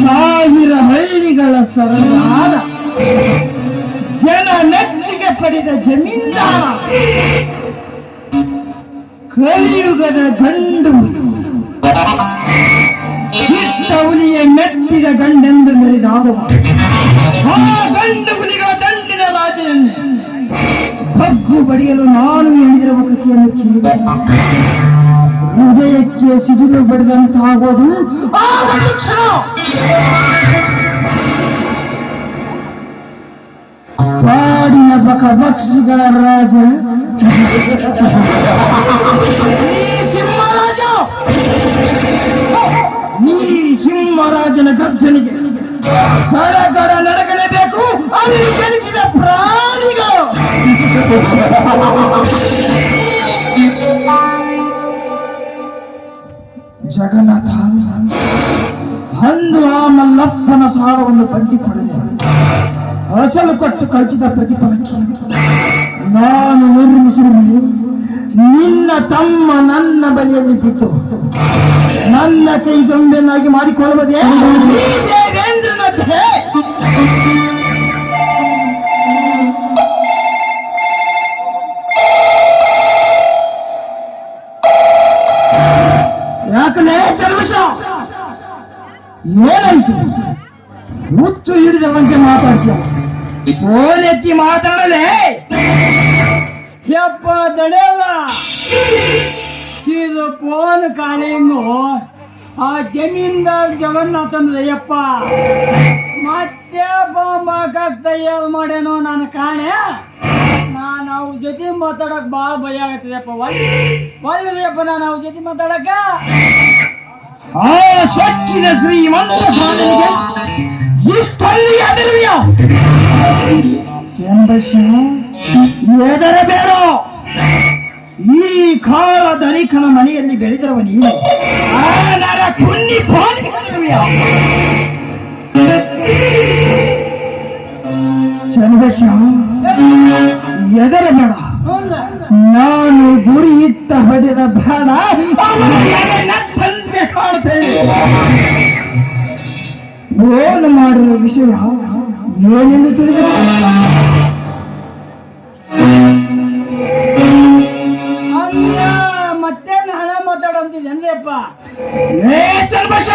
ಸಾವಿರ ಹಳ್ಳಿಗಳ ಸರದಾರ, ಜನ ಮೆಚ್ಚುಗೆ ಪಡೆದ ಜಮೀನ್ದಾರ, ಕಲಿಯುಗದ ಗಂಡು, ಹುಲಿಯ ಮೆಟ್ಟಿದ ಗಂಡೆಂದು ಮೆರೆದಾಡುವ ಆ ಗಂಡು ಹುಲಿಗಳ ದಂಡಿನ ರಾಜನನ್ನೇ ಬಗ್ಗು ಬಡಿಯಲು ನಾನು ಹೇಳಿದಿರುವ ಕಥೆಯನ್ನು ಕೇಳಿ ಹೃದಯಕ್ಕೆ ಸಿಡಿಲು ಬಡಿದಂತಾಗೋದು ಆ ಒಂದು ಕ್ಷಣ. ಕಾಡಿನ ಬಕಬಕ್ಷಿಗಳ ರಾಜ ಸಿಂಹರಾಜ, ಈ ಸಿಂಹರಾಜನ ಗರ್ಜನೆಗೆ ಗಡಗಡ ನಡಗಲೇಬೇಕು ಅಲ್ಲಿ ಜನಿಸಿದ ಪ್ರಾಣಿಗಳು. ಜಗನ್ನಾಥ ಅಂದು ಆ ಮಲ್ಲಪ್ಪನ ಸಾರವನ್ನು ಬಡ್ಡಿ ಕೊಡದೆ ಅಸಲು ಕೊಟ್ಟು ಕಳಿಸಿದ ಪ್ರತಿಫಲಕ್ಕೆ ನಾನು ನಿರ್ಮಿಸಿರುವುದು ನಿನ್ನ ತಮ್ಮ ನನ್ನ ಬಳಿಯಲ್ಲಿ ಬಿದ್ದು ನನ್ನ ಕೈಗೊಂಬೆನ್ನಾಗಿ ಮಾಡಿಕೊಳ್ಳುವುದೇ ದೇವೇಂದ್ರನದ್ದೇ. ಯಾಕಲೇ ಚರ್ಮಶ, ಏನಾಯ್ತು? ಹುಚ್ಚು ಹಿಡಿದವಂತೆ ಮಾತಾಡ್ತೀಯ, ಫೋನ್ ಎತ್ತಿ ಮಾತಾಡಲೇ. ಯಪ್ಪ ದಡೆಯಲ್ಲ, ಇದು ಫೋನ್ ಕಾಲಿಂಗು ಆ ಜಮೀನ್ದಾರ್ ಜಗನ್ನಾಥಂದ್ರಯ್ಯಪ್ಪ. ಮತ್ತೆ ಬಾಂಬಾಕಾಗ್ತಯ್ಯ ಮಾಡೇನೋ ನಾನು ಕಾಣೆ. ನಾನು ಅವ್ರ ಜೊತೆ ಮಾತಾಡಕ್ ಭಾಳ ಭಯ ಆಗತ್ತದಪ್ಪ. ಒಳ್ಳೆದಪ್ಪ ನಾನು ಅವ್ರ ಜೊತೆ ಮಾತಾಡಕ. ಆ ಸೊಕ್ಕಿನ ಶ್ರೀಮಂತ ಸ್ವಾಮಿಗೆ ಇಷ್ಟೊಂದು ಎದರುವಿಯ ಚಂಬಶ ಎದರಬೇಡೋ. ಈ ಕಾಳ ಧನಿಕನ ಮನೆಯಲ್ಲಿ ಬೆಳೆದಿರುವ ನೀನು ಕುನ್ನಿ ಚಂಬಶ ಎದರಬೇಡ. ನಾನು ಗುರಿ ಇಟ್ಟ ಹೊಡೆದ ಬೇಡ ನಟ್ಟಂತೆ ಕಾಣ್ತೇನೆ. ಫೋನ್ ಮಾಡಿರುವ ವಿಷಯ ಏನೆಂದು ತಿಳಿದ ಮತ್ತೇನು ಹಣ ಮಾತಾಡಂತಿದ್ದೇನೆಪ್ಪ. ಏ ಚಂದ್ರಬಾಷ,